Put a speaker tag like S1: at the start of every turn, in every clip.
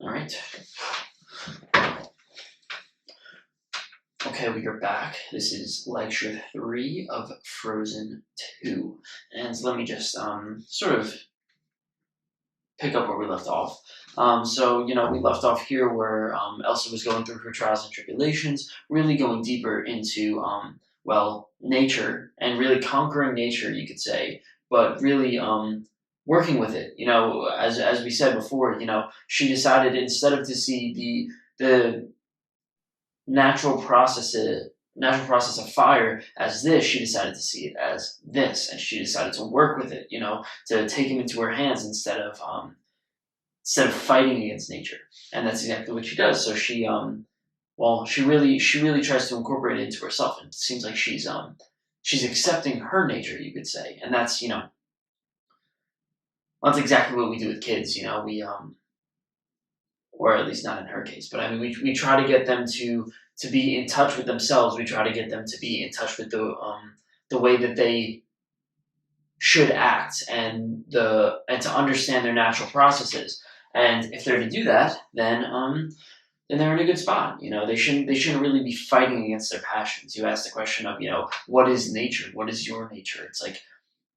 S1: All right. Okay, we are back. This is lecture 3 of Frozen 2. And let me just sort of pick up where we left off. We left off here where Elsa was going through her trials and tribulations, really going deeper into, nature, and really conquering nature, you could say, but really working with it. As we said before, she decided instead of to see the natural process of fire as this, she decided to see it as this, and she decided to work with it, to take him into her hands instead of fighting against nature. And that's exactly what she does. So she really tries to incorporate it into herself, and it seems like she's accepting her nature, you could say. And that's exactly what we do with kids. We or at least not in her case, but I mean, we try to get them to be in touch with themselves. We try to get them to be in touch with the way that they should act, and to understand their natural processes. And if they're to do that, then they're in a good spot. They shouldn't really be fighting against their passions. You ask the question of, what is nature? What is your nature? It's like,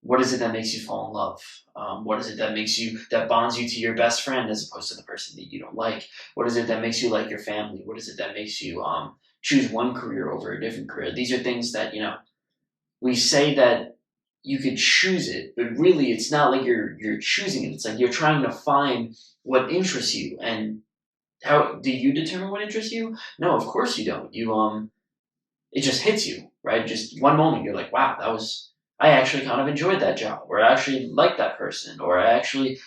S1: what is it that makes you fall in love? What is it that bonds you to your best friend as opposed to the person that you don't like? What is it that makes you like your family? What is it that makes you choose one career over a different career? These are things that, we say that you could choose it, but really it's not like you're choosing it. It's like you're trying to find what interests you. And how do you determine what interests you? No, of course you don't. It just hits you, right? Just one moment you're like, wow, I actually kind of enjoyed that job, or I actually liked that person, or I actually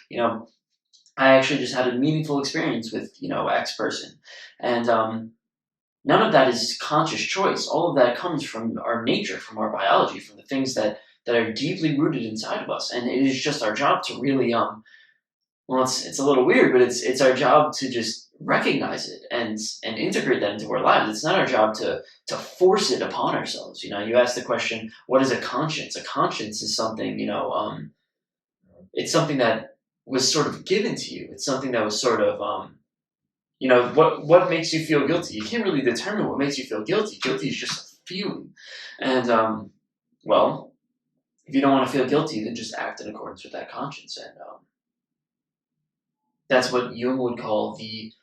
S1: just had a meaningful experience with, X person. And none of that is conscious choice. All of that comes from our nature, from our biology, from the things that are deeply rooted inside of us. And it is just our job to really, it's a little weird, but it's our job to just recognize it and integrate that into our lives. It's not our job to force it upon ourselves. You ask the question, what is a conscience? A conscience is something, it's something that was sort of given to you. It's something that was sort of, what makes you feel guilty? You can't really determine what makes you feel guilty. Guilty is just a feeling. And, if you don't want to feel guilty, then just act in accordance with that conscience. And that's what Jung would call the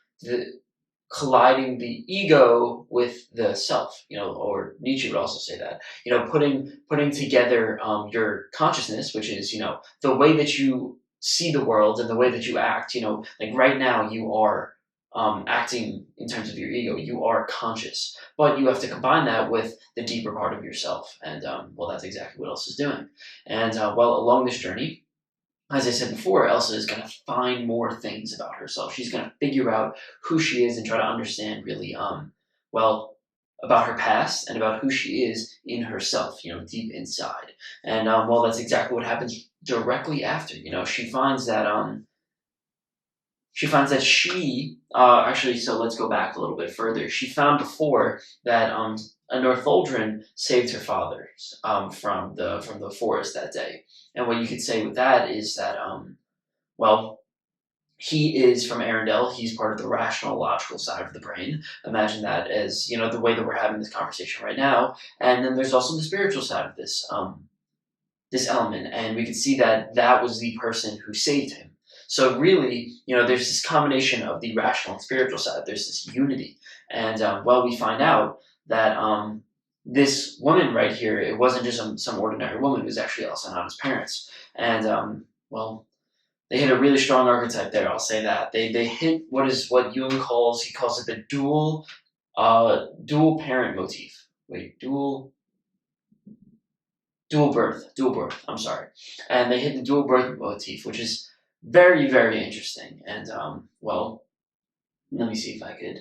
S1: colliding the ego with the self, or Nietzsche would also say that, putting together your consciousness, which is, the way that you see the world and the way that you act, like right now you are acting in terms of your ego, you are conscious, but you have to combine that with the deeper part of yourself. And, that's exactly what Elsa's doing. And, along this journey, as I said before, Elsa is going to find more things about herself. She's going to figure out who she is and try to understand really, about her past and about who she is in herself, deep inside. And, that's exactly what happens directly after. She finds that so let's go back a little bit further. She found before that a Northuldren saved her father from the forest that day. And what you could say with that is that, he is from Arendelle. He's part of the rational, logical side of the brain. Imagine that as, the way that we're having this conversation right now. And then there's also the spiritual side of this element. And we could see that was the person who saved him. So really, there's this combination of the rational and spiritual side. There's this unity. And, we find out that this woman right here, it wasn't just some ordinary woman. It was actually Elsas Parents. And, they hit a really strong archetype there, I'll say that. They hit what Jung calls it the dual parent motif. Wait, dual birth, I'm sorry. And they hit the dual birth motif, which is very, very interesting. And, let me see if I could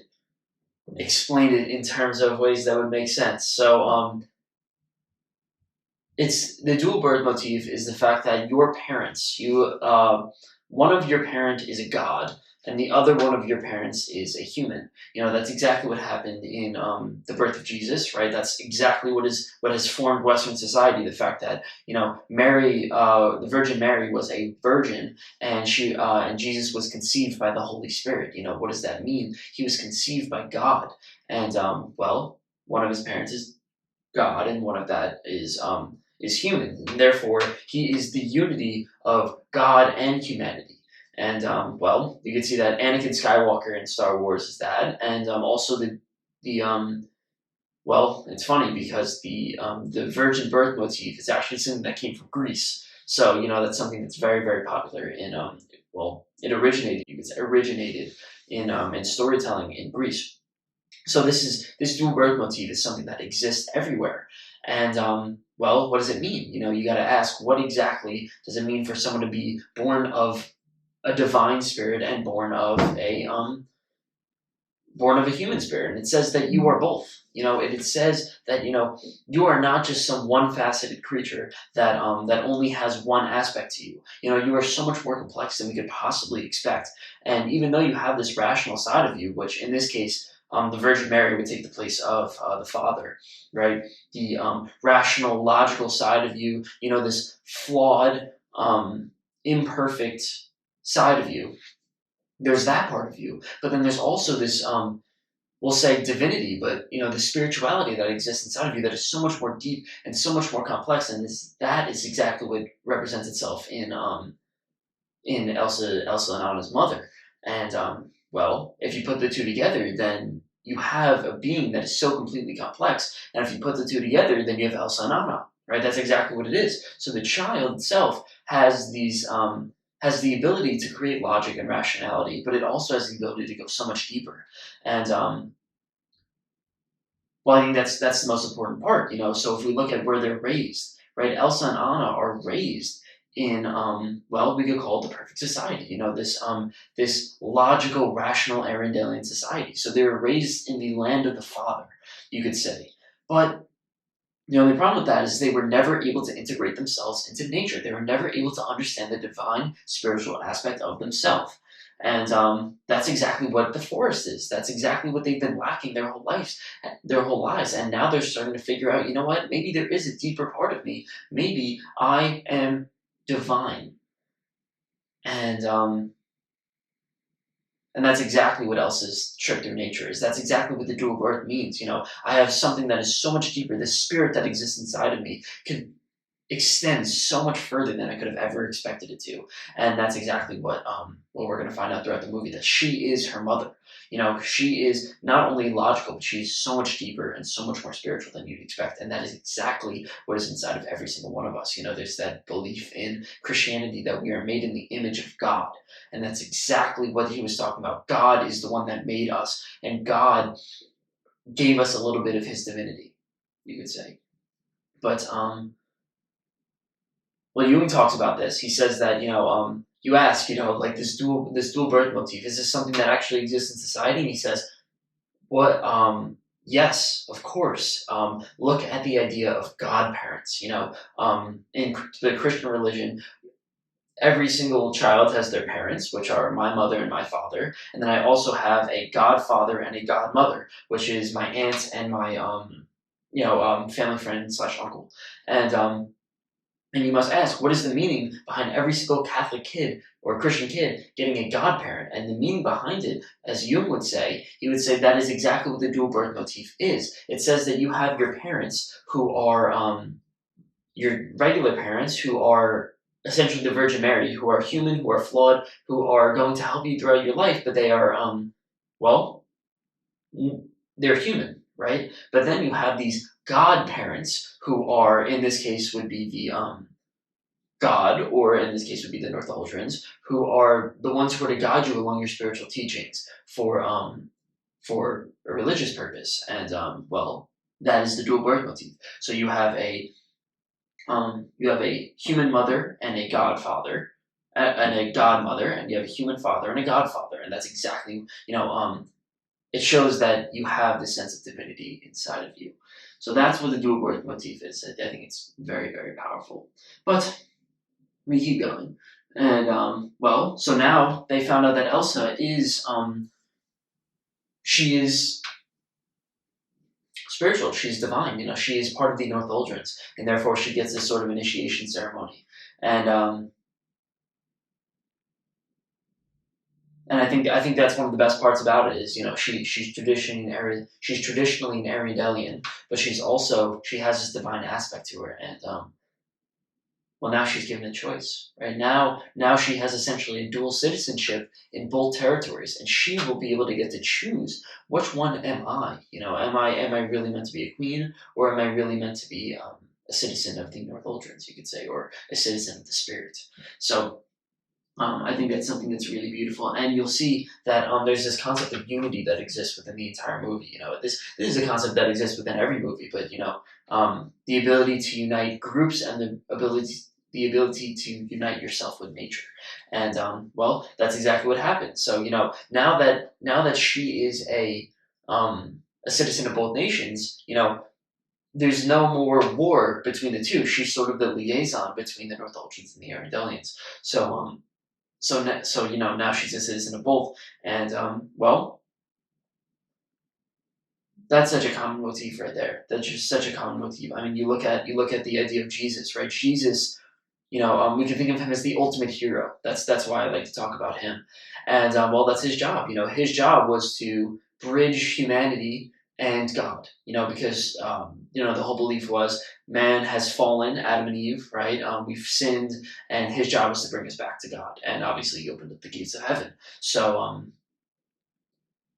S1: explain it in terms of ways that would make sense. So, it's the dual birth motif is the fact that your parents, one of your parent is a god, and the other one of your parents is a human. That's exactly what happened in the birth of Jesus, right? That's exactly what has formed Western society. The fact that Mary, the Virgin Mary, was a virgin, and Jesus was conceived by the Holy Spirit. What does that mean? He was conceived by God, and one of his parents is God, and one of that is human, and therefore he is the unity of God and humanity. And you can see that Anakin Skywalker in Star Wars is that, and also the it's funny because the virgin birth motif is actually something that came from Greece. So that's something that's very, very popular in it originated, you could say, in storytelling in Greece. So this dual birth motif is something that exists everywhere. And what does it mean? You got to ask, what exactly does it mean for someone to be born of a divine spirit and born of a human spirit? And it says that you are both. It says that you are not just some one-faceted creature that only has one aspect to you. You are so much more complex than we could possibly expect. And even though you have this rational side of you, which in this case, the Virgin Mary would take the place of the Father, right? The rational, logical side of you, this flawed, imperfect side of you. There's that part of you, but then there's also this we'll say divinity, but the spirituality that exists inside of you that is so much more deep and so much more complex, and that is exactly what represents itself in Elsa and Anna's mother. And if you put the two together, then you have a being that is so completely complex. And if you put the two together, then you have Elsa and Anna, right? That's exactly what it is. So the child itself has has the ability to create logic and rationality, but it also has the ability to go so much deeper. And I think that's the most important part. So if we look at where they're raised, right? Elsa and Anna are raised in we could call it the perfect society. This logical, rational Arundelian society. So they were raised in the land of the Father, you could say. But the only problem with that is they were never able to integrate themselves into nature. They were never able to understand the divine spiritual aspect of themselves. And that's exactly what the forest is. That's exactly what they've been lacking their whole lives. And now they're starting to figure out, what? Maybe there is a deeper part of me. Maybe I am divine. And that's exactly what Elsa's trip through nature is. That's exactly what the dual birth means. I have something that is so much deeper. The spirit that exists inside of me can extend so much further than I could have ever expected it to. And that's exactly what we're going to find out throughout the movie, that she is her mother. She is not only logical, but she's so much deeper and so much more spiritual than you'd expect. And that is exactly what is inside of every single one of us. There's that belief in Christianity that we are made in the image of God. And that's exactly what he was talking about. God is the one that made us, and God gave us a little bit of his divinity, you could say. But Jung talks about this. He says that you ask, like this dual birth motif, is this something that actually exists in society? And he says, what? Yes, of course. Look at the idea of godparents. In the Christian religion, every single child has their parents, which are my mother and my father, and then I also have a godfather and a godmother, which is my aunt and my family friend / uncle. And you must ask, what is the meaning behind every single Catholic kid or Christian kid getting a godparent? And the meaning behind it, as Jung would say, he would say that is exactly what the dual birth motif is. It says that you have your parents who are your regular parents, who are essentially the Virgin Mary, who are human, who are flawed, who are going to help you throughout your life, but they are, they're human, right? But then you have these godparents who are, in this case, would be the God, or in this case would be the Northultrans, who are the ones who are to guide you along your spiritual teachings for a religious purpose. And that is the dual birth motif. So you have a human mother and a godfather, and a godmother, and you have a human father and a godfather, and that's exactly it shows that you have this sense of divinity inside of you. So that's what the dual birth motif is. I think it's very, very powerful. But we keep going. And so now they found out that Elsa is she is spiritual. She's divine. She is part of the Northuldrans, and therefore she gets this sort of initiation ceremony. And I think that's one of the best parts about it is she's traditionally an Arundelian, but she has this divine aspect to her, and now she's given a choice. Right now she has essentially a dual citizenship in both territories, and she will be able to get to choose which one am I. Am I really meant to be a queen, or am I really meant to be a citizen of the Northuldrans, you could say, or a citizen of the spirit? So I think that's something that's really beautiful, and you'll see that there's this concept of unity that exists within the entire movie. This is a concept that exists within every movie, but the ability to unite groups and the ability to unite yourself with nature, and that's exactly what happens. So now that she is a citizen of both nations, there's no more war between the two. She's sort of the liaison between the Northuldrans and the Arundelians. So now she's a citizen of both, and that's such a common motif right there. That's just such a common motif. I mean, you look at the idea of Jesus, right? Jesus, we can think of him as the ultimate hero. That's why I like to talk about him, and that's his job. His job was to bridge humanity and God. Because the whole belief was man has fallen, Adam and Eve, right? We've sinned, and his job was to bring us back to God. And obviously, he opened up the gates of heaven. So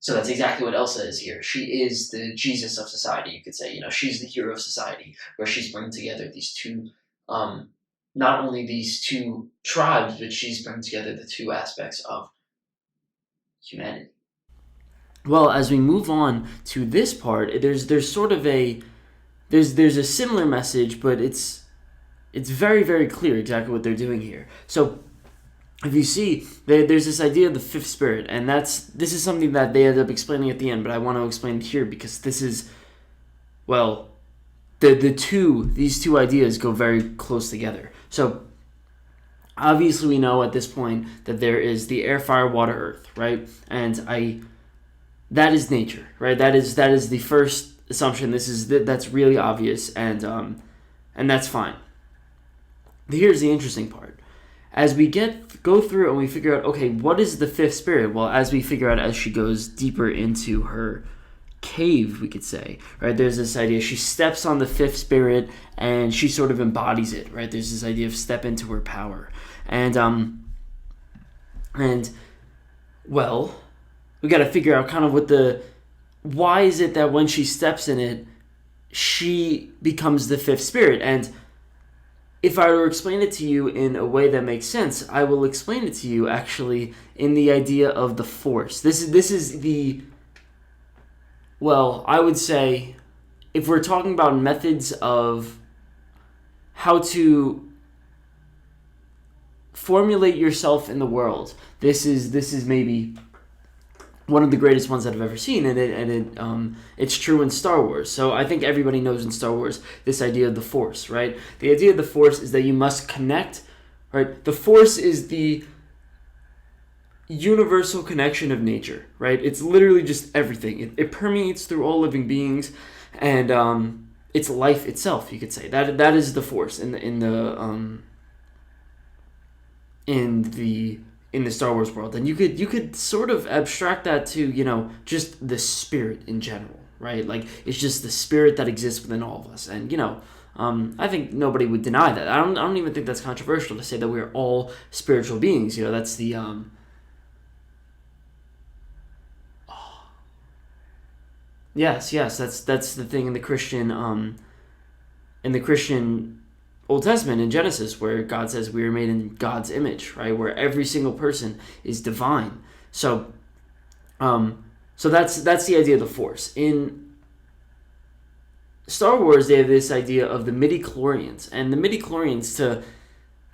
S1: that's exactly what Elsa is here. She is the Jesus of society, you could say. She's the hero of society, where she's bringing together these two, not only these two tribes, but she's bringing together the two aspects of humanity. Well, as we move on to this part, there's sort of there's a similar message, but it's very, very clear exactly what they're doing here. So if you see, there's this idea of the fifth spirit, and this is something that they end up explaining at the end, but I want to explain it here because this is, these two ideas go very close together. So obviously we know at this point that there is the air, fire, water, earth, right? And that is nature, right? That is the first assumption. That's really obvious, and that's fine. Here's the interesting part. As we go through and we figure out, okay, what is the fifth spirit? Well, as we figure out as she goes deeper into her cave, we could say, right? There's this idea she steps on the fifth spirit and she sort of embodies it, right? There's this idea of step into her power, and we got to figure out kind of why is it that when she steps in it, she becomes the fifth spirit. And if I were to explain it to you in a way that makes sense, I will explain it to you actually in the idea of the force. This is the, I would say, if we're talking about methods of how to formulate yourself in the world, this is maybe one of the greatest ones that I've ever seen, and it's true in Star Wars. So I think everybody knows in Star Wars this idea of the Force, right? The idea of the Force is that you must connect, right? The Force is the universal connection of nature, right? It's literally just everything. It permeates through all living beings, and it's life itself. You could say that is the Force in the Star Wars world. And you could sort of abstract that to, just the spirit in general, right? Like, it's just the spirit that exists within all of us. And, I think nobody would deny that. I don't even think that's controversial to say that we're all spiritual beings. That's the, yes, that's the thing in the Christian Old Testament in Genesis, where God says we are made in God's image, right? Where every single person is divine. So that's the idea of the Force. In Star Wars, they have this idea of the midi-chlorians, and the midi-chlorians,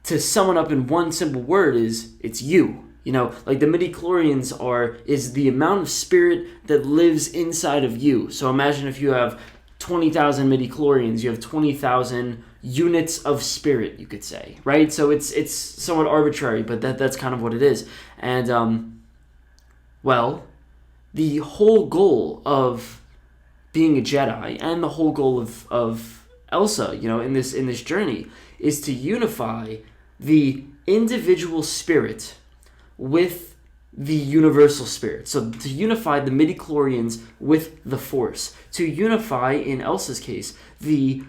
S1: to sum it up in one simple word, it's you. Like the midi-chlorians is the amount of spirit that lives inside of you. So imagine if you have 20,000 midi-chlorians, you have 20,000 units of spirit, you could say, right? So it's somewhat arbitrary, but that's kind of what it is. And well, the whole goal of being a Jedi and the whole goal of Elsa, in this journey, is to unify the individual spirit with the universal spirit. So to unify the midichlorians with the Force. To unify, in Elsa's case, the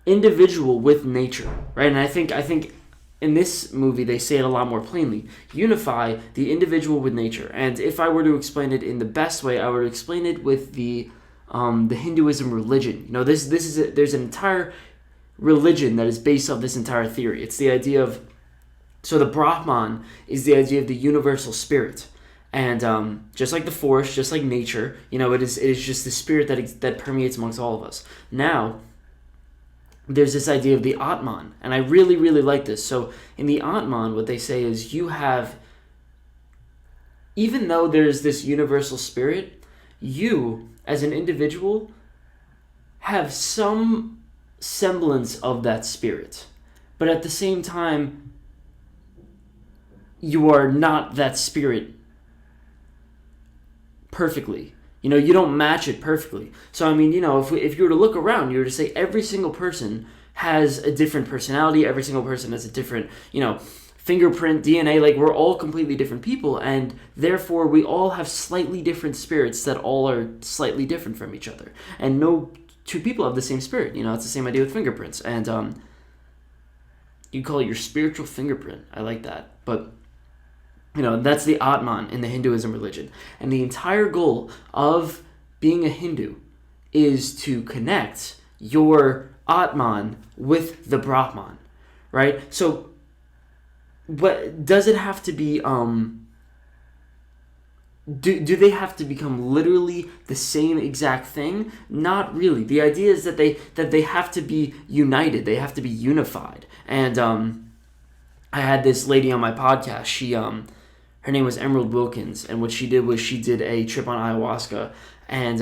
S1: individual with nature, right? And I think in this movie they say it a lot more plainly. Unify the individual with nature. And if I were to explain it in the best way, I would explain it with the Hinduism religion. There's an entire religion that is based off this entire theory. It's the idea of, so the Brahman is the idea of the universal spirit. And just like the Force, just like nature, it is just the spirit that permeates amongst all of us. Now, there's this idea of the Atman, and I really, really like this. So in the Atman, what they say is you have, even though there's this universal spirit, you, as an individual, have some semblance of that spirit. But at the same time, you are not that spirit perfectly. You don't match it perfectly. So, I mean, if you were to look around, you were to say every single person has a different personality, every single person has a different, fingerprint, DNA, like we're all completely different people, and therefore we all have slightly different spirits that all are slightly different from each other. And no two people have the same spirit. It's the same idea with fingerprints. And you call it your spiritual fingerprint. I like that. But that's the Atman in the Hinduism religion. And the entire goal of being a Hindu is to connect your Atman with the Brahman, right? So, what does it have to be? Do they have to become literally the same exact thing? Not really. The idea is that they have to be united. They have to be unified. And I had this lady on my podcast. She her name was Emerald Wilkins, and what she did was she did a trip on ayahuasca, and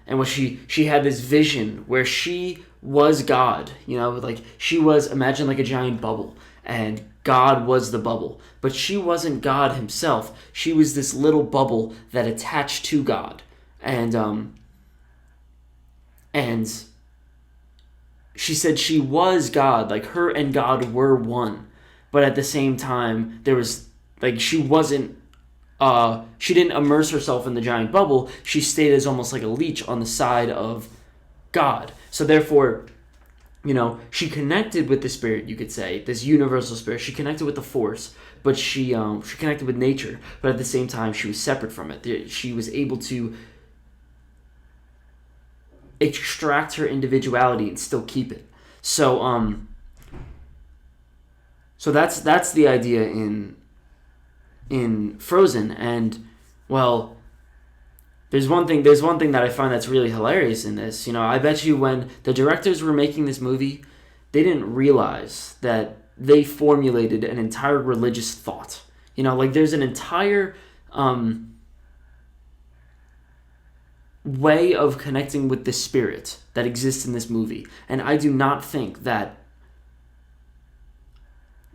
S1: what she had this vision where she was God, like she was, imagine like a giant bubble, and God was the bubble, but she wasn't God himself. She was this little bubble that attached to God, and she said she was God, like her and God were one, but at the same time there was, like, she wasn't, she didn't immerse herself in the giant bubble. She stayed as almost like a leech on the side of God. So therefore, she connected with the spirit, you could say, this universal spirit. She connected with the Force, but she connected with nature. But at the same time, she was separate from it. She was able to extract her individuality and still keep it. So that's the idea in Frozen. And well, there's one thing that I find that's really hilarious in this. I bet you when the directors were making this movie, they didn't realize that they formulated an entire religious thought. Like there's an entire way of connecting with the spirit that exists in this movie, and I do not think that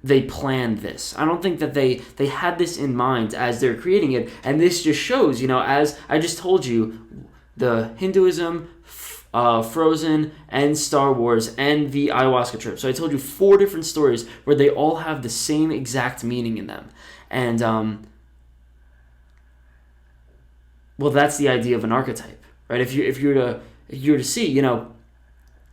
S1: they planned this. I don't think that they had this in mind as they're creating it, and this just shows, as I just told you, the Hinduism, Frozen, and Star Wars, and the ayahuasca trip. So I told you 4 different stories where they all have the same exact meaning in them. And, well, that's the idea of an archetype, right? If you were to see,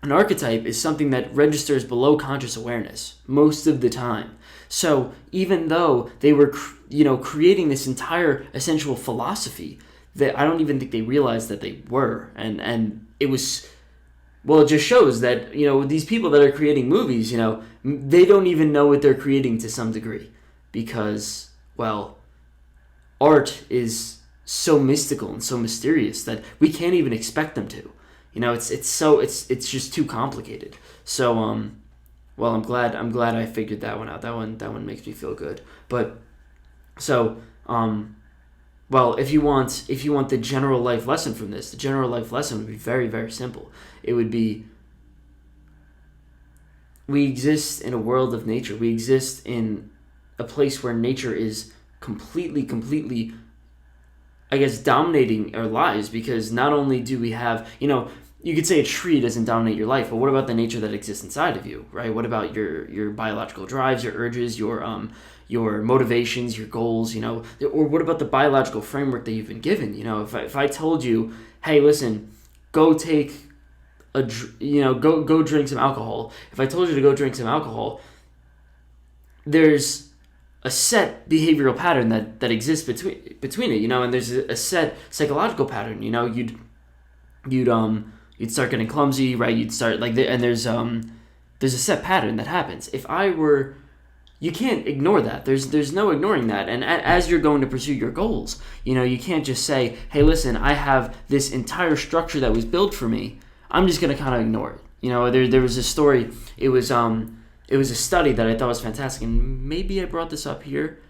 S1: an archetype is something that registers below conscious awareness most of the time. So even though they were, creating this entire essential philosophy, that I don't even think they realized that they were, and it was, well, it just shows that these people that are creating movies, they don't even know what they're creating to some degree, because, well, art is so mystical and so mysterious that we can't even expect them to. It's just too complicated. So well, I'm glad I figured that one out. That one makes me feel good. But so well, if you want the general life lesson from this, the general life lesson would be very, very simple. It would be we exist in a world of nature. We exist in a place where nature is completely, I guess, dominating our lives, because not only do we have, you could say a tree doesn't dominate your life, but what about the nature that exists inside of you, right? What about your biological drives, your urges, your motivations, your goals, or what about the biological framework that you've been given? If I told you, hey, listen, go take go drink some alcohol. If I told you to go drink some alcohol, there's a set behavioral pattern that exists between it, and there's a set psychological pattern. You'd start getting clumsy, right? You'd start and there's a set pattern that happens. You can't ignore that. There's no ignoring that. And as you're going to pursue your goals, you can't just say, hey, listen, I have this entire structure that was built for me. I'm just gonna kind of ignore it. There was a story. It was a study that I thought was fantastic, and maybe I brought this up here.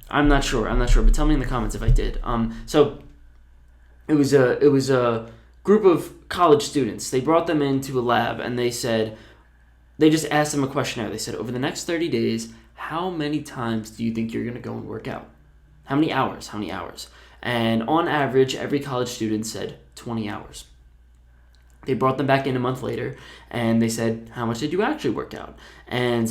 S1: I'm not sure, but tell me in the comments if I did. So it was a group of college students. They brought them into a lab, and they just asked them a questionnaire. They said, over the next 30 days, how many times do you think you're going to go and work out? How many hours? And on average, every college student said 20 hours. They brought them back in a month later, and they said, how much did you actually work out? And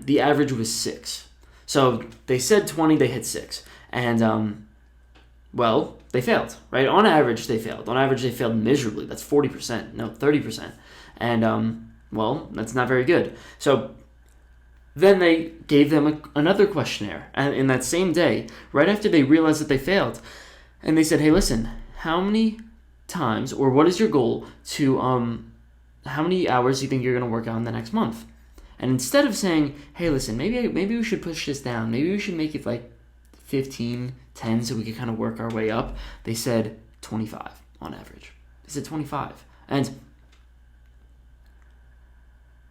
S1: the average was 6. So they said 20, they hit 6. And, they failed, right? On average, they failed. On average, they failed miserably. That's 40%. No, 30%. And, that's not very good. So then they gave them another questionnaire, and in that same day, right after they realized that they failed, and they said, hey, listen, how many times, or what is your goal to how many hours do you think you're going to work out in the next month? And instead of saying, hey, listen, maybe we should push this down, maybe we should make it like 15, 10, so we could kind of work our way up, they said 25 on average. They said 25. And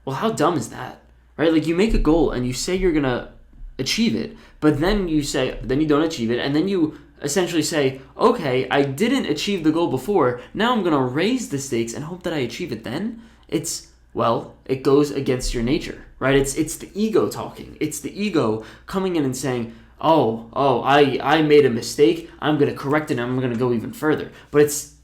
S1: well, how dumb is that, right? Like, you make a goal and you say you're going to achieve it, but then you don't achieve it, and then you essentially say, okay, I didn't achieve the goal before, now I'm going to raise the stakes and hope that I achieve it then. It goes against your nature, right? It's the ego talking. It's the ego coming in and saying, I made a mistake, I'm going to correct it, and I'm going to go even further. But it's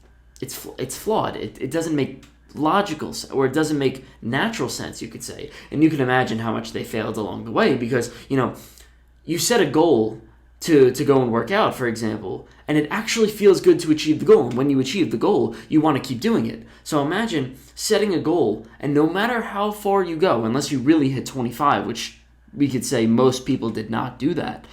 S1: flawed. It doesn't make logical, or it doesn't make natural sense, you could say. And you can imagine how much they failed along the way, because, you set a goal to go and work out, for example, and it actually feels good to achieve the goal. And when you achieve the goal, you want to keep doing it. So imagine setting a goal, and no matter how far you go, unless you really hit 25, which we could say most people did not do that,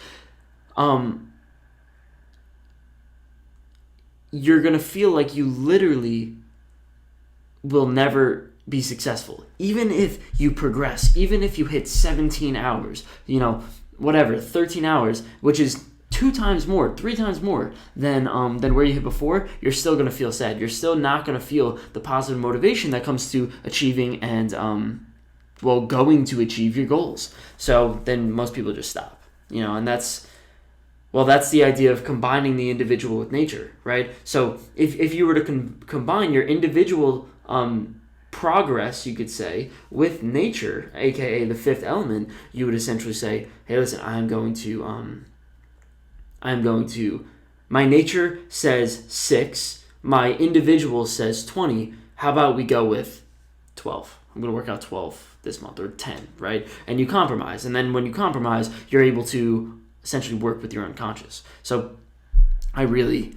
S1: you're going to feel like you literally will never be successful. Even if you progress, even if you hit 17 hours, 13 hours, which is 2 times more, 3 times more than where you hit before, you're still going to feel sad. You're still not going to feel the positive motivation that comes to achieving and, going to achieve your goals. So then most people just stop, and that's the idea of combining the individual with nature, right? So if you were to combine your individual progress, you could say, with nature, aka the fifth element, you would essentially say, hey, listen, my nature says 6, my individual says 20, how about we go with 12? I'm going to work out 12 this month, or 10, right? And you compromise, and then when you compromise, you're able to essentially work with your unconscious. So I really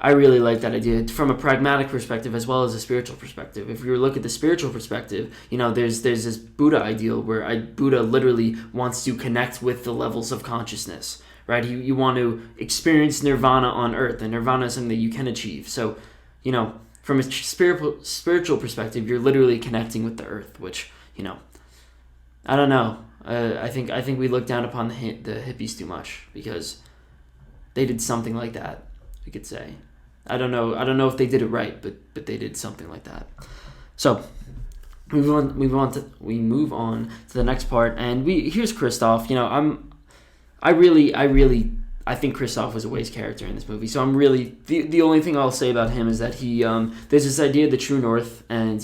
S1: like that idea from a pragmatic perspective as well as a spiritual perspective. If you look at the spiritual perspective, there's this Buddha ideal where Buddha literally wants to connect with the levels of consciousness, right? You want to experience nirvana on earth, and nirvana is something that you can achieve. So, from a spiritual perspective, you're literally connecting with the earth, which, I don't know. I think we look down upon the hippies too much, because they did something like that, we could say. I don't know if they did it right, but they did something like that. So we move on to the next part, and here's Christoph. I think Christoph was a waste character in this movie. So I'm really the only thing I'll say about him is that he there's this idea of the true north, and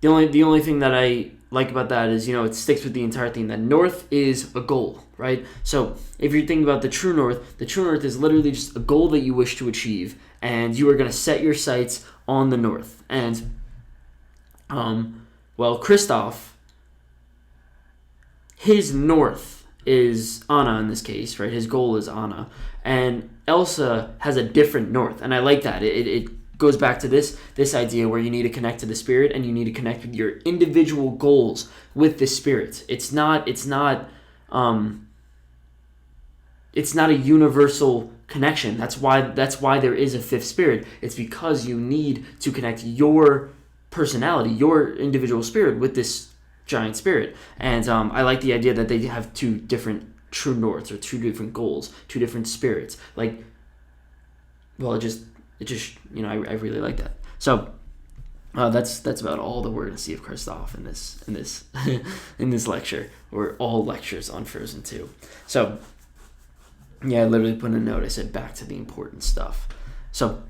S2: the only thing that I like about that is, it sticks with the entire thing that north is a goal, right? So if you're thinking about the true north is literally just a goal that you wish to achieve, and you are going to set your sights on the north. And Christoph, his north is Anna in this case, right? His goal is Anna, and Elsa has a different north, and I like that. It goes back to this idea where you need to connect to the spirit, and you need to connect with your individual goals with the spirit. It's not a universal connection. That's why there is a fifth spirit. It's because you need to connect your personality, your individual spirit, with this giant spirit. And I like the idea that they have two different true norths, or two different goals, two different spirits. I really like that. So that's about all that we're going to see of Christoph in this in this lecture, or all lectures on Frozen 2. So yeah, I literally put in a note. I said back to the important stuff. So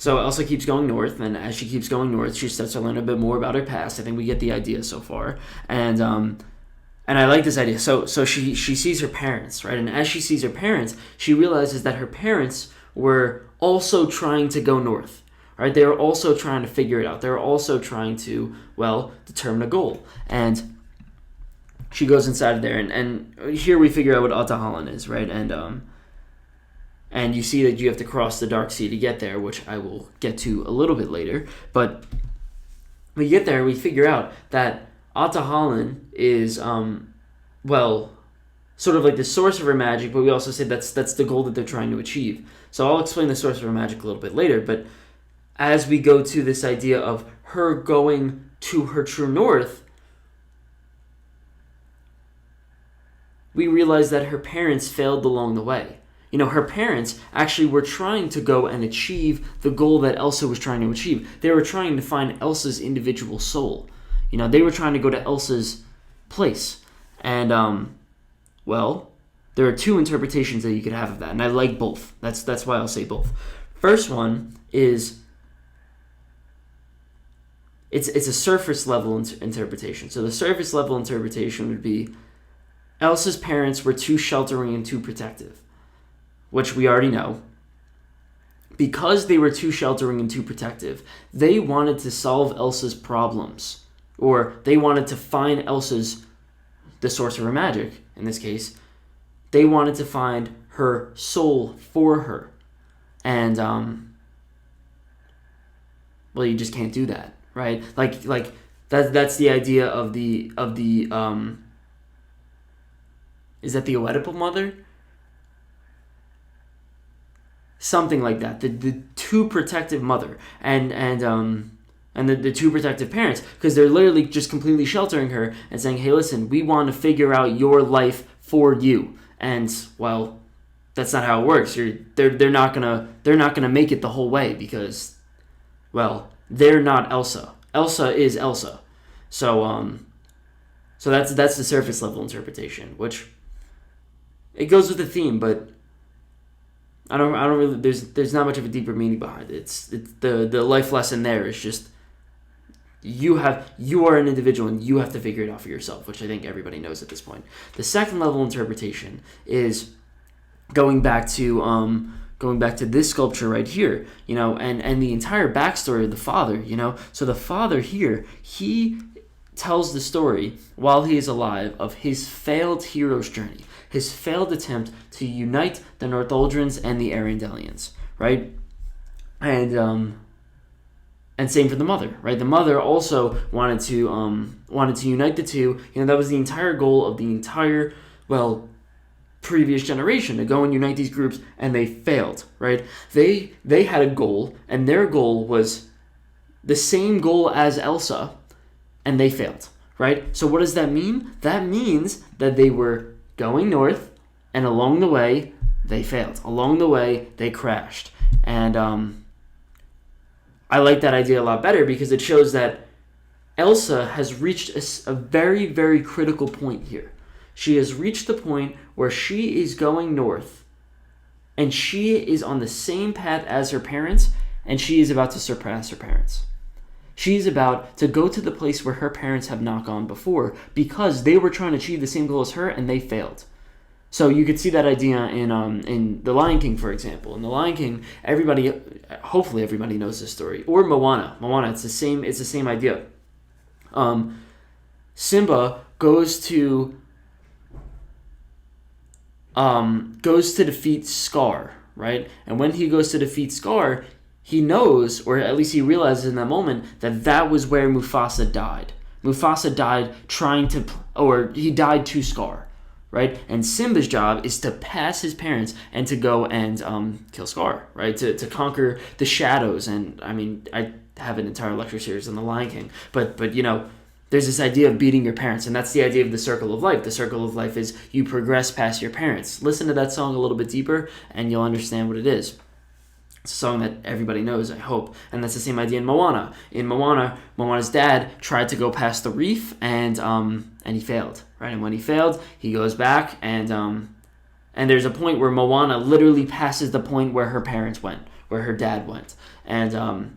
S2: Elsa keeps going north, and as she keeps going north, she starts to learn a bit more about her past. I think we get the idea so far, and I like this idea. So she sees her parents, right? And as she sees her parents, she realizes that her parents were also trying to go north, right? They were also trying to figure it out. They were also trying to, determine a goal. And she goes inside of there, and here we figure out what Atahalan is, right? And you see that you have to cross the Dark Sea to get there, which I will get to a little bit later. But we get there, we figure out that Atahalan is, sort of like the source of her magic, but we also say that's the goal that they're trying to achieve. So I'll explain the source of her magic a little bit later, but as we go to this idea of her going to her true north, we realize that her parents failed along the way. Her parents actually were trying to go and achieve the goal that Elsa was trying to achieve. They were trying to find Elsa's individual soul. They were trying to go to Elsa's place. And, there are two interpretations that you could have of that, and I like both. That's why I'll say both. First one is, it's a surface level interpretation. So the surface level interpretation would be, Elsa's parents were too sheltering and too protective, which we already know. Because they were too sheltering and too protective, they wanted to solve Elsa's problems, or they wanted to find the source of her magic, in this case. They wanted to find her soul for her. And, you just can't do that, right? That's the idea of the is that the Oedipal mother? Something like that. The too protective mother and the two protective parents, because they're literally just completely sheltering her and saying, hey, listen, we want to figure out your life for you. And that's not how it works. They're not gonna make it the whole way, because they're not Elsa. Elsa is Elsa. So that's the surface level interpretation, which it goes with the theme, but I don't really, there's not much of a deeper meaning behind it. It's the life lesson there is just you are an individual and you have to figure it out for yourself, which I think everybody knows at this point. The second level interpretation is going back to this sculpture right here, and the entire backstory of the father, So the father here, he tells the story while he is alive of his failed hero's journey, his failed attempt to unite the Northuldrans and the Arendelians, right? And same for the mother, right? The mother also wanted to unite the two. That was the entire goal of the entire, previous generation, to go and unite these groups, and they failed, right? They had a goal, and their goal was the same goal as Elsa, and they failed, right? So what does that mean? That means that they were going north, and along the way, they failed. Along the way, they crashed. And I like that idea a lot better, because it shows that Elsa has reached a very, very critical point here. She has reached the point where she is going north, and she is on the same path as her parents, and she is about to surpass her parents. She's about to go to the place where her parents have not gone before because they were trying to achieve the same goal as her and they failed. So you could see that idea in The Lion King, for example. In The Lion King, hopefully everybody knows this story. Or Moana. It's the same idea. Simba goes to defeat Scar, right? And when he goes to defeat Scar, he knows, or at least he realizes in that moment, that was where Mufasa died. Mufasa died he died to Scar, right? And Simba's job is to pass his parents and to go and kill Scar, right? To conquer the shadows. And I mean, I have an entire lecture series on The Lion King, but there's this idea of beating your parents, and that's the idea of the circle of life. The circle of life is you progress past your parents. Listen to that song a little bit deeper, and you'll understand what it is. It's a song that everybody knows, I hope. And that's the same idea in Moana. In Moana, Moana's dad tried to go past the reef, and he failed, right? And when he failed, he goes back, and there's a point where Moana literally passes the point where her parents went, where her dad went. And,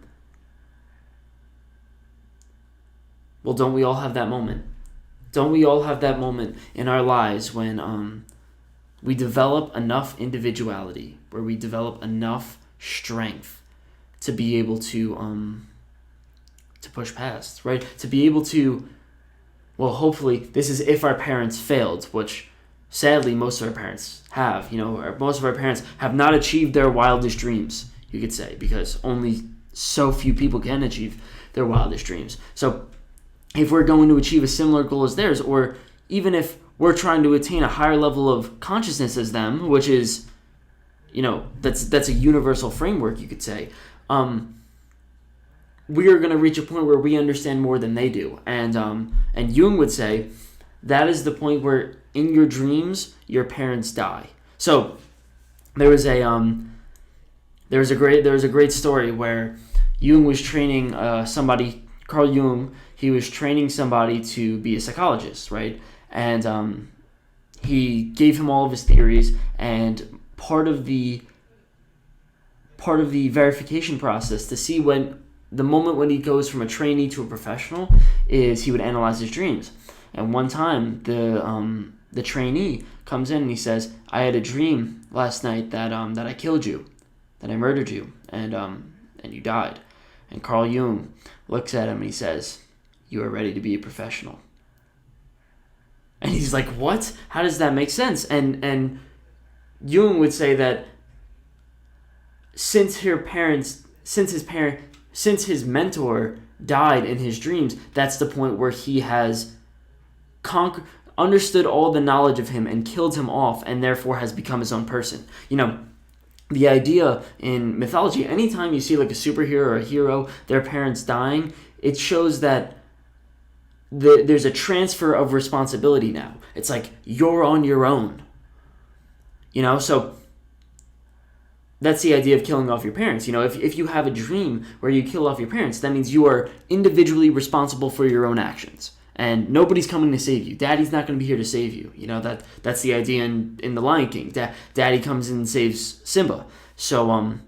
S2: well, don't we all have that moment? Don't we all have that moment in our lives when we develop enough individuality, where we develop enough strength to be able to push past, right? To be able to, well, hopefully, this is if our parents failed, which sadly most of our parents have. Most of our parents have not achieved their wildest dreams, you could say, because only so few people can achieve their wildest dreams. So if we're going to achieve a similar goal as theirs, or even if we're trying to attain a higher level of consciousness as them, which is, that's a universal framework, you could say, we are going to reach a point where we understand more than they do. And Jung would say that is the point where in your dreams your parents die. So there was a great story where Jung was training somebody, Carl Jung. He was training somebody to be a psychologist, right? And he gave him all of his theories, and part of the verification process to see when the moment when he goes from a trainee to a professional is he would analyze his dreams. And one time the trainee comes in and he says, "I had a dream last night that I killed you, that I murdered you, and you died." And Carl Jung looks at him and he says, "You are ready to be a professional." And he's like, "What? How does that make sense?" And Jung would say that since his mentor died in his dreams, that's the point where he has understood all the knowledge of him and killed him off, and therefore has become his own person. The idea in mythology, anytime you see like a superhero or a hero, their parents dying, it shows that there's a transfer of responsibility now. It's like you're on your own. So that's the idea of killing off your parents. If you have a dream where you kill off your parents, that means you are individually responsible for your own actions. And nobody's coming to save you. Daddy's not going to be here to save you. That's the idea in The Lion King. Daddy comes in and saves Simba. So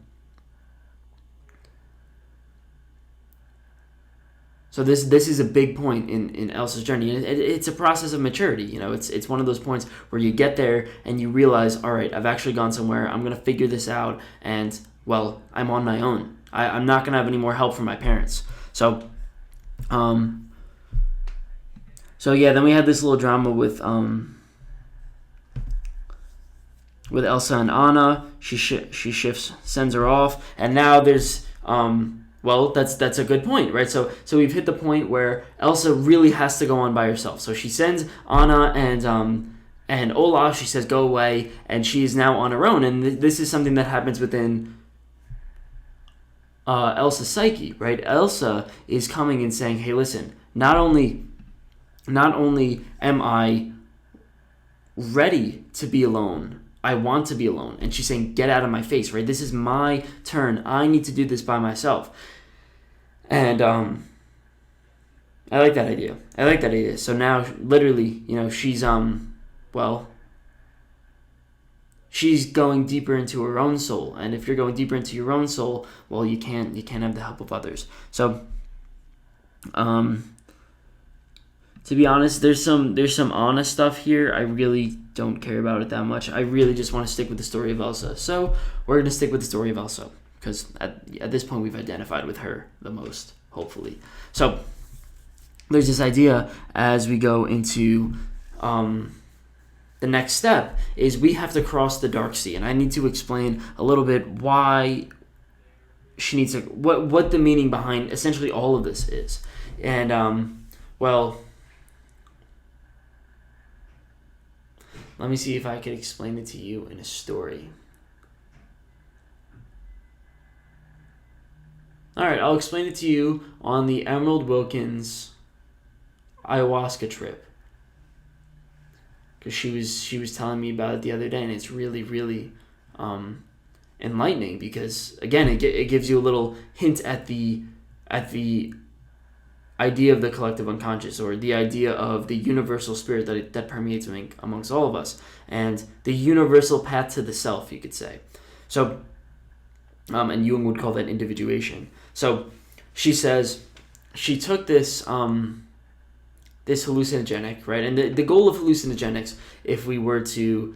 S2: this is a big point in Elsa's journey. It's a process of maturity. It's one of those points where you get there and you realize, all right, I've actually gone somewhere. I'm going to figure this out, and well, I'm on my own. I'm not going to have any more help from my parents. So yeah, then we had this little drama with Elsa and Anna. She sends her off, and now there's well, that's a good point, right? So we've hit the point where Elsa really has to go on by herself. So she sends Anna and Olaf. She says go away, and she is now on her own. And this is something that happens within Elsa's psyche, right? Elsa is coming and saying, "Hey, listen, not only am I ready to be alone, I want to be alone." And she's saying, "Get out of my face," right? This is my turn. I need to do this by myself. And I like that idea. So now, literally, she's she's going deeper into her own soul, and if you're going deeper into your own soul, well, you can't have the help of others. So, to be honest, there's some honest stuff here. I really don't care about it that much. I really just want to stick with the story of Elsa. So we're gonna stick with the story of Elsa because at this point we've identified with her the most, hopefully. So there's this idea as we go into the next step is we have to cross the dark sea, and I need to explain a little bit why she needs to, what the meaning behind essentially all of this is. And well, let me see if I can explain it to you in a story. All right, I'll explain it to you on the Emerald Wilkins ayahuasca trip, because she was telling me about it the other day, and it's really, really enlightening, because again it gives you a little hint at the idea of the collective unconscious, or the idea of the universal spirit that permeates amongst all of us, and the universal path to the self, you could say. So and Jung would call that individuation. So she says she took this this hallucinogenic, right? And the goal of hallucinogenics, if we were to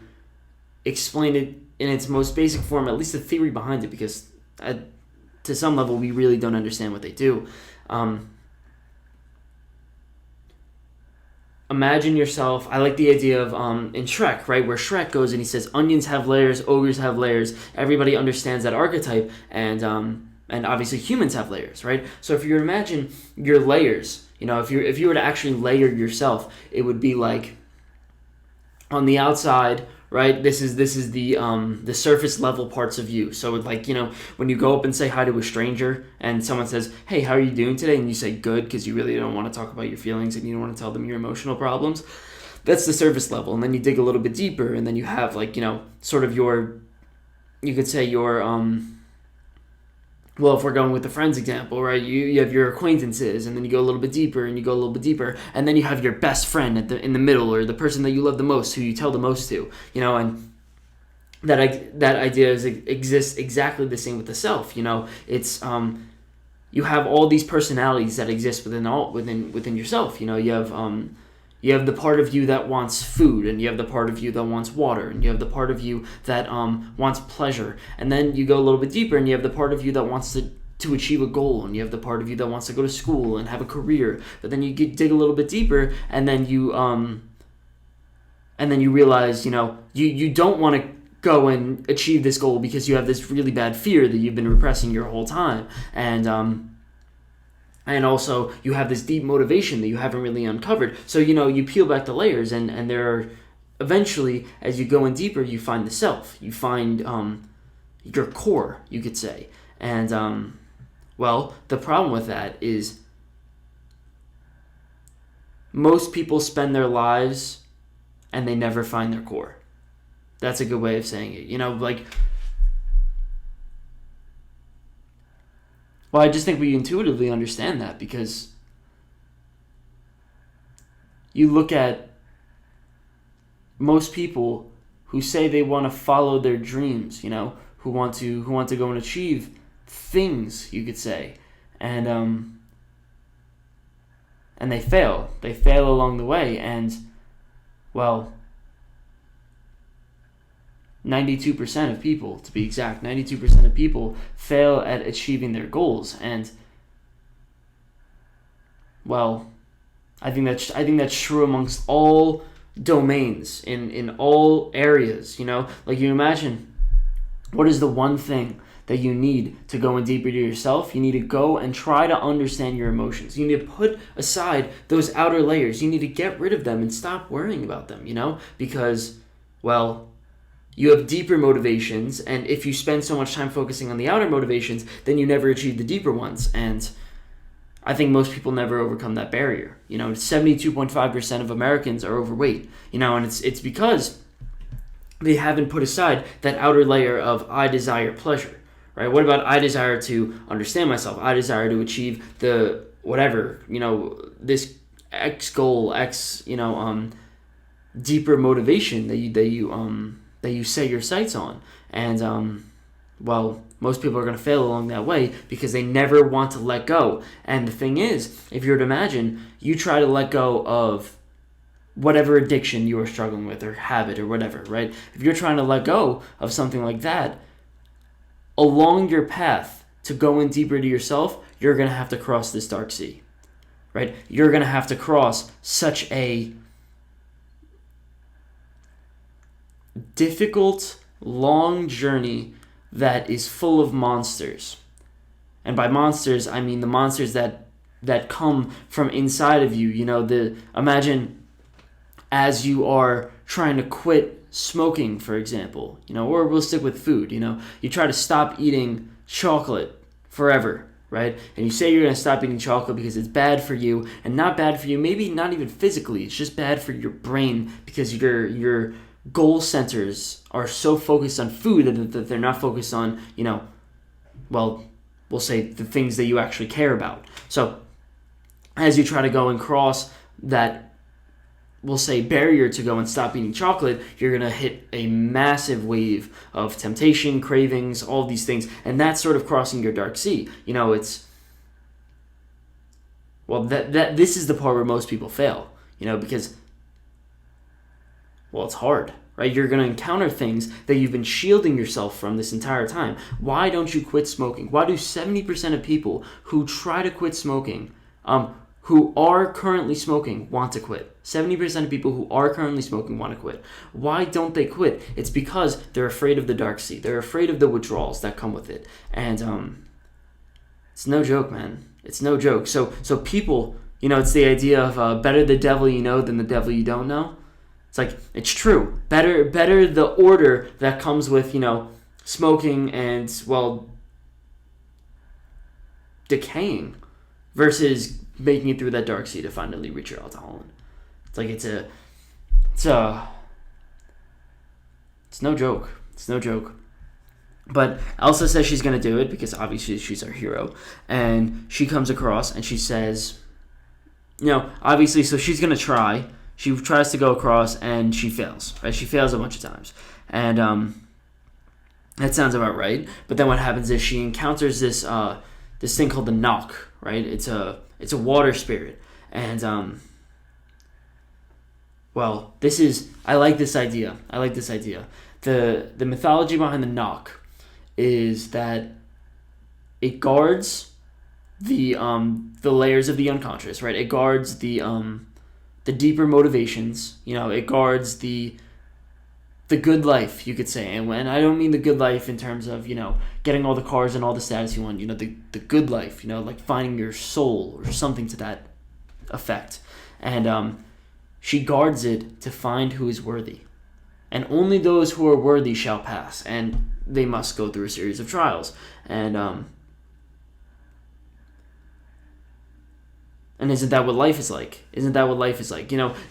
S2: explain it in its most basic form, at least the theory behind it, because to some level we really don't understand what they do. Imagine yourself, I like the idea of in Shrek, right, where Shrek goes and he says onions have layers, ogres have layers. Everybody understands that archetype, and obviously humans have layers, right? So if you imagine your layers, if you were to actually layer yourself, it would be like on the outside, right? This is the surface level parts of you. So like, when you go up and say hi to a stranger and someone says, "Hey, how are you doing today?" and you say good because you really don't want to talk about your feelings and you don't want to tell them your emotional problems. That's the surface level. And then you dig a little bit deeper, and then you have like, sort of you could say your well, if we're going with the friends example, right, you have your acquaintances, and then you go a little bit deeper, and you go a little bit deeper, and then you have your best friend in the middle, or the person that you love the most, who you tell the most to, and that idea exists exactly the same with the self. It's you have all these personalities that exist within yourself. You have the part of you that wants food, and you have the part of you that wants water, and you have the part of you that wants pleasure. And then you go a little bit deeper, and you have the part of you that wants to achieve a goal, and you have the part of you that wants to go to school and have a career. But then you dig a little bit deeper, and then you realize, you don't want to go and achieve this goal because you have this really bad fear that you've been repressing your whole time. And also, you have this deep motivation that you haven't really uncovered. So, you peel back the layers, and there are, eventually, as you go in deeper, you find the self. You find your core, you could say. And, well, the problem with that is most people spend their lives and they never find their core. That's a good way of saying it. Well, I just think we intuitively understand that, because you look at most people who say they want to follow their dreams, who want to go and achieve things, you could say, and they fail. They fail along the way, and well, 92% of people, to be exact, 92% of people fail at achieving their goals. And well, I think that's true amongst all domains, in all areas. Like, you imagine, what is the one thing that you need to go in deeper to yourself? You need to go and try to understand your emotions. You need to put aside those outer layers. You need to get rid of them and stop worrying about them, because, well, you have deeper motivations, and if you spend so much time focusing on the outer motivations, then you never achieve the deeper ones. And I think most people never overcome that barrier. 72.5% of Americans are overweight, and it's because they haven't put aside that outer layer of I desire pleasure, right? What about I desire to understand myself? I desire to achieve the whatever, this X goal, X, deeper motivation that you that you set your sights on. And well, most people are going to fail along that way because they never want to let go. And the thing is, if you were to imagine, you try to let go of whatever addiction you are struggling with or habit or whatever, right? If you're trying to let go of something like that, along your path to going deeper to yourself, you're going to have to cross this dark sea, right? You're going to have to cross such a difficult, long journey that is full of monsters. And by monsters, I mean the monsters that come from inside of you. Imagine as you are trying to quit smoking, for example, or we'll stick with food, you try to stop eating chocolate forever, right? And you say you're going to stop eating chocolate because it's bad for you, and not bad for you, maybe not even physically, it's just bad for your brain because your goal centers are so focused on food that they're not focused on, well, we'll say the things that you actually care about. So as you try to go and cross that, we'll say, barrier to go and stop eating chocolate, you're going to hit a massive wave of temptation, cravings, all of these things. And that's sort of crossing your dark sea. It's, well, this is the part where most people fail, because, well, it's hard, right? You're going to encounter things that you've been shielding yourself from this entire time. Why don't you quit smoking? Why do 70% of people who try to quit smoking, who are currently smoking, want to quit? 70% of people who are currently smoking want to quit. Why don't they quit? It's because they're afraid of the dark sea. They're afraid of the withdrawals that come with it. And it's no joke, man. It's no joke. So people, it's the idea of better the devil you know than the devil you don't know. It's like, it's true. Better the order that comes with, smoking and, well, decaying versus making it through that dark sea to finally reach your alcohol. It's like, it's no joke. It's no joke. But Elsa says she's going to do it because obviously she's our hero. And she comes across and she says, obviously, so she's going to try. She tries to go across and she fails, right? She fails a bunch of times. And that sounds about right. But then what happens is she encounters this thing called the knock, right? It's a water spirit. And well, I like this idea. The mythology behind the knock is that it guards the layers of the unconscious, right? It guards the deeper motivations. It guards the good life, you could say. And I don't mean the good life in terms of, getting all the cars and all the status you want, the good life, like finding your soul or something to that effect. And she guards it to find who is worthy. And only those who are worthy shall pass. And they must go through a series of trials. And isn't that what life is like?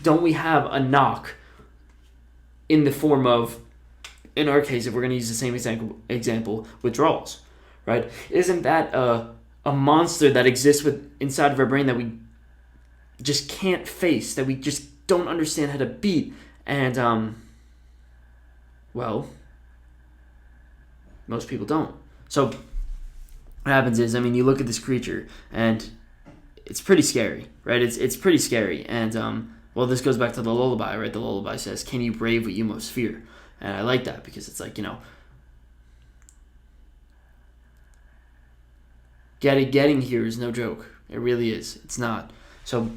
S2: Don't we have a knock in the form of, in our case, if we're going to use the same example, withdrawals, right? Isn't that a monster that exists inside of our brain that we just can't face, that we just don't understand how to beat? And, well, most people don't. So what happens is, you look at this creature, and it's pretty scary, right? It's pretty scary. And, well, this goes back to the lullaby, right? The lullaby says, "Can you brave what you most fear?" And I like that because it's like, getting here is no joke. It really is. It's not. So,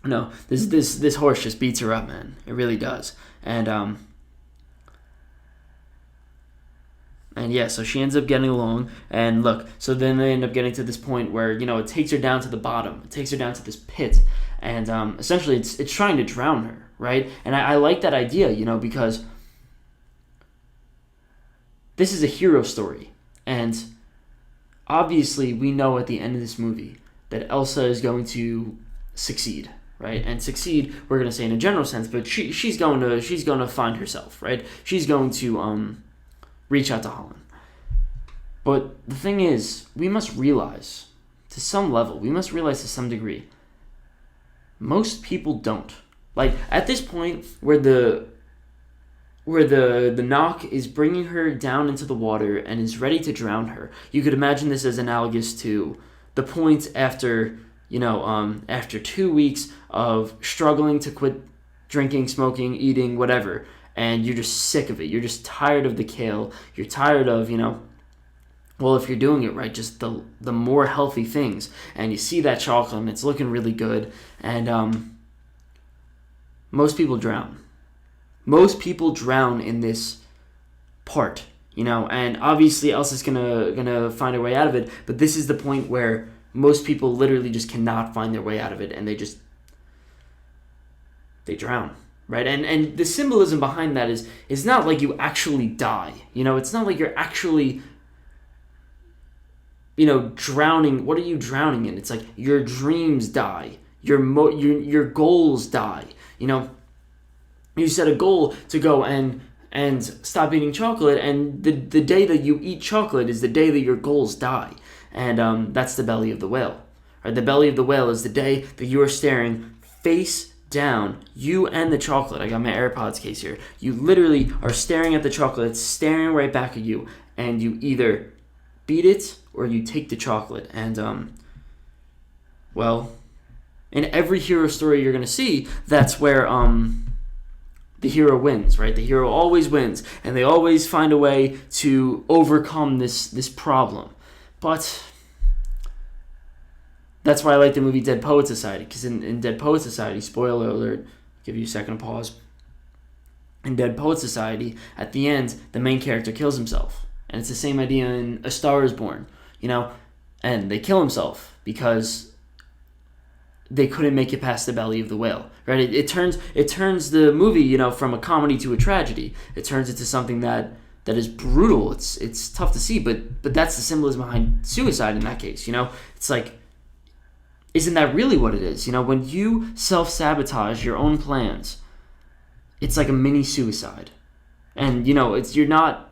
S2: no, this horse just beats her up, man. It really does. And yeah, so she ends up getting along, and look, so then they end up getting to this point where, it takes her down to the bottom. It takes her down to this pit, and essentially it's trying to drown her, right? And I like that idea, because this is a hero story, and obviously we know at the end of this movie that Elsa is going to succeed, right? And succeed, we're going to say in a general sense, but she's going to find herself, right? She's going to reach out to Holland. But the thing is, we must realize to some degree, most people don't. Like, at this point where where the knock is bringing her down into the water and is ready to drown her. You could imagine this as analogous to the point after, after 2 weeks of struggling to quit drinking, smoking, eating, whatever, and you're just sick of it. You're just tired of the kale. You're tired of, well, if you're doing it right, just the more healthy things. And you see that chocolate and it's looking really good. And most people drown. Most people drown in this part, and obviously Elsa's gonna find her way out of it, but this is the point where most people literally just cannot find their way out of it, and they drown, right? And the symbolism behind that is it's not like you actually die, it's not like you're actually drowning. What are you drowning in? It's like your dreams die, your goals die, You set a goal to go and stop eating chocolate, and the day that you eat chocolate is the day that your goals die. And that's the belly of the whale. Right? The belly of the whale is the day that you are staring face down, you and the chocolate. I got my AirPods case here. You literally are staring at the chocolate, it's staring right back at you, and you either beat it or you take the chocolate. And, in every hero story you're going to see, that's where the hero wins, right? The hero always wins, and they always find a way to overcome this problem. But that's why I like the movie Dead Poet Society, because in Dead Poet Society, spoiler alert, give you a second to pause. In Dead Poet Society, at the end, the main character kills himself. And it's the same idea in A Star is Born, and they kill himself because they couldn't make it past the belly of the whale, right? It turns the movie, from a comedy to a tragedy. It turns into something that is brutal. It's tough to see, but that's the symbolism behind suicide in that case. It's like, isn't that really what it is? When you self-sabotage your own plans, it's like a mini suicide, and you're not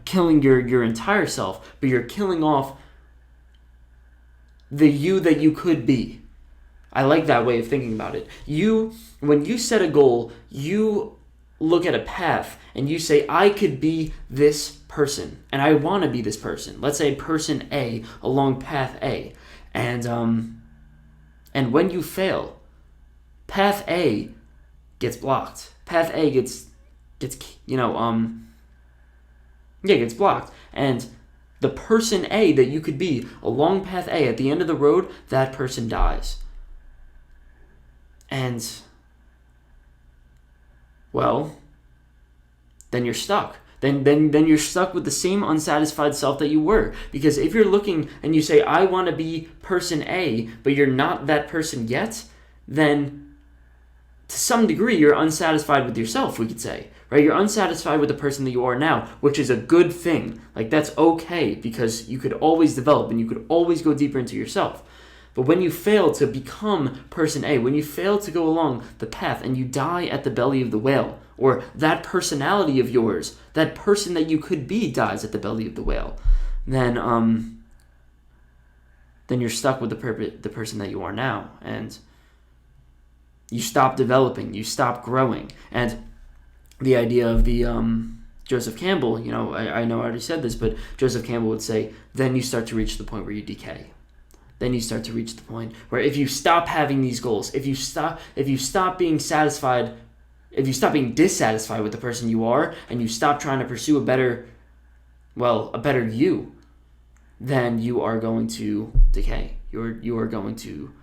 S2: killing your entire self, but you're killing off the you that you could be. I like that way of thinking about it. When you set a goal, you look at a path and you say, I could be this person, and I want to be this person. Let's say person A along path A, and when you fail, path A gets blocked. Path A gets blocked, and the person A that you could be along path A at the end of the road, that person dies. And, then you're stuck. Then you're stuck with the same unsatisfied self that you were. Because if you're looking and you say, I want to be person A, but you're not that person yet, then to some degree you're unsatisfied with yourself, we could say. Right? You're unsatisfied with the person that you are now, which is a good thing. Like, that's okay, because you could always develop and you could always go deeper into yourself. But when you fail to become person A, when you fail to go along the path and you die at the belly of the whale, or that personality of yours, that person that you could be dies at the belly of the whale, then you're stuck with the person that you are now, and you stop developing, you stop growing. And the idea of the Joseph Campbell, I know I already said this, but Joseph Campbell would say, then you start to reach the point where you decay. Then you start to reach the point where if you stop having these goals, if you stop being satisfied, if you stop being dissatisfied with the person you are, and you stop trying to pursue a better you, then you are going to decay. You are going to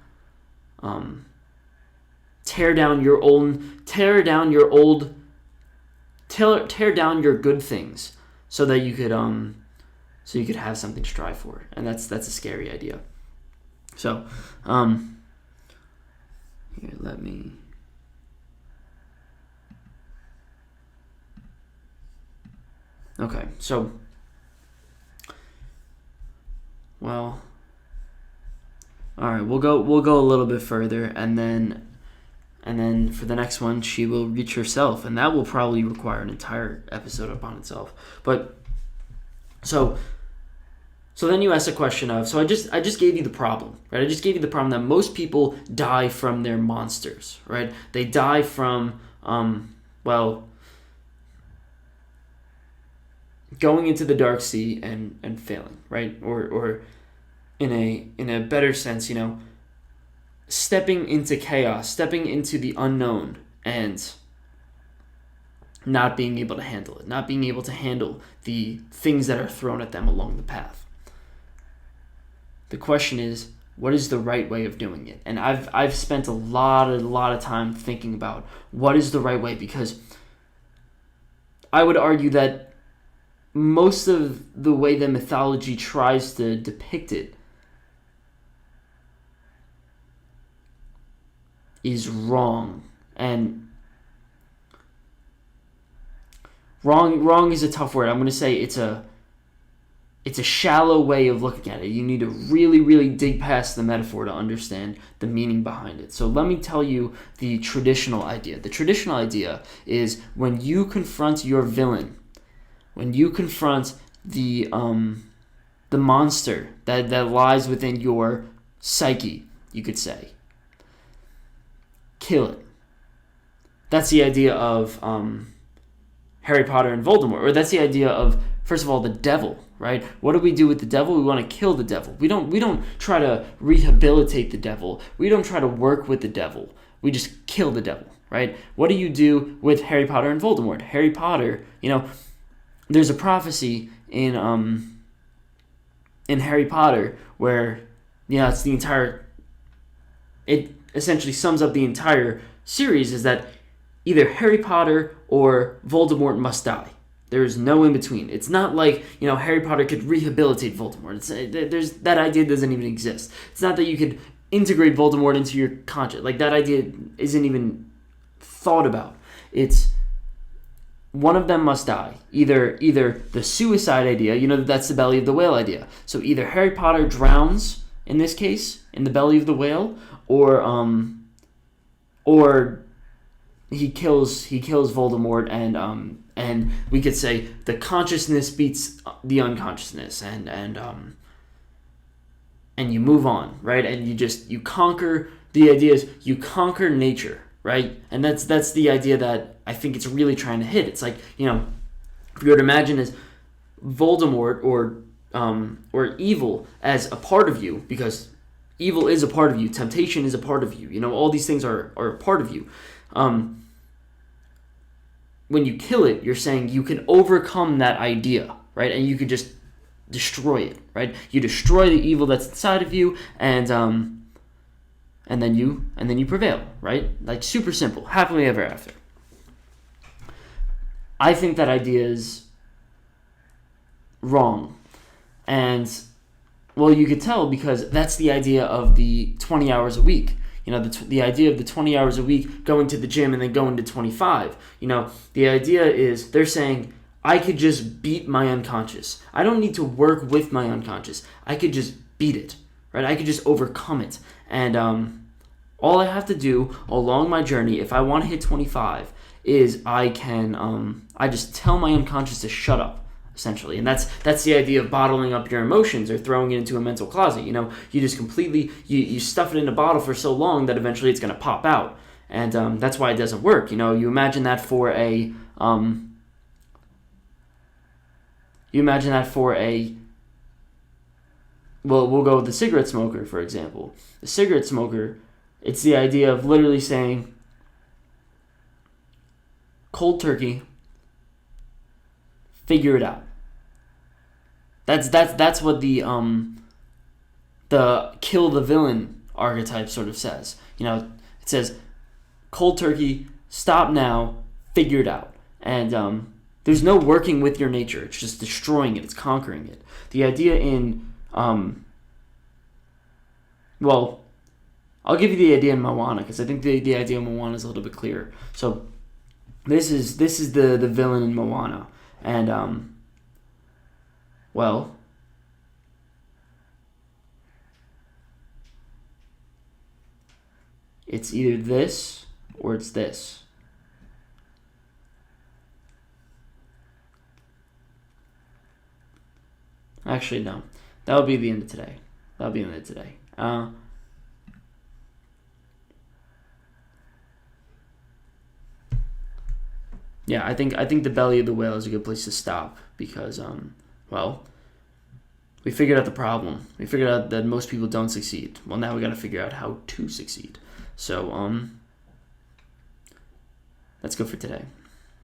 S2: tear down your good things so that you could have something to strive for. And that's a scary idea. So, here, let me. Okay, so, all right, we'll go a little bit further, and then for the next one, she will reach herself, and that will probably require an entire episode upon itself. But so then you ask the question of, so I just gave you the problem, right? I just gave you the problem that most people die from their monsters, right? They die from Well, going into the dark sea and failing, right? Or in a better sense, stepping into chaos, stepping into the unknown, and not being able to handle it, not being able to handle the things that are thrown at them along the path. The question is, what is the right way of doing it? And I've spent a lot of time thinking about what is the right way, because I would argue that most of the way that mythology tries to depict it is wrong. And wrong is a tough word. I'm going to say it's a shallow way of looking at it. You need to really, really dig past the metaphor to understand the meaning behind it. So let me tell you the traditional idea. The traditional idea is when you confront your villain, when you confront the monster that lies within your psyche, you could say, kill it. That's the idea of Harry Potter and Voldemort, or that's the idea of, first of all, the devil, right? What do we do with the devil? We want to kill the devil. We don't try to rehabilitate the devil. We don't try to work with the devil. We just kill the devil, right? What do you do with Harry Potter and Voldemort? Harry Potter, there's a prophecy in Harry Potter where, it's the entire, it essentially sums up the entire series, is that either Harry Potter or Voldemort must die. There's no in between. It's not like, Harry Potter could rehabilitate Voldemort. That idea doesn't even exist. It's not that you could integrate Voldemort into your conscience. Like, that idea isn't even thought about. It's one of them must die. Either the suicide idea, that's the belly of the whale idea. So either Harry Potter drowns, in this case, in the belly of the whale, or he kills Voldemort, and we could say the consciousness beats the unconsciousness, and you move on, right? And you conquer. The idea is you conquer nature, right? And that's the idea that I think it's really trying to hit. It's like, if you were to imagine as Voldemort or evil as a part of you, because evil is a part of you, temptation is a part of you, all these things are a part of you. When you kill it, you're saying you can overcome that idea, right? And you could just destroy it, right? You destroy the evil that's inside of you, and then you prevail, right? Like, super simple, happily ever after. I think that idea is wrong, and well, you could tell because that's the idea of the 20 hours a week. The idea of the 20 hours a week, going to the gym and then going to 25. The idea is they're saying, I could just beat my unconscious. I don't need to work with my unconscious. I could just beat it, right? I could just overcome it. And all I have to do along my journey, if I want to hit 25, is I just tell my unconscious to shut up, essentially. And that's the idea of bottling up your emotions or throwing it into a mental closet. You just completely you stuff it in a bottle for so long that eventually it's going to pop out, and that's why it doesn't work. You imagine that for a well, we'll go with the cigarette smoker, for example. The cigarette smoker, it's the idea of literally saying, cold turkey, figure it out. That's what the kill the villain archetype sort of says. It says, cold turkey, stop now, figure it out. And there's no working with your nature. It's just destroying it. It's conquering it. The idea in well, I'll give you the idea in Moana, because I think the idea in Moana is a little bit clearer. So this is the villain in Moana. And well, it's either this or it's this. Actually, no. That would be the end of today. yeah, I think the belly of the whale is a good place to stop because well, we figured out the problem. We figured out that most people don't succeed. Well, now we got to figure out how to succeed. So that's good for today.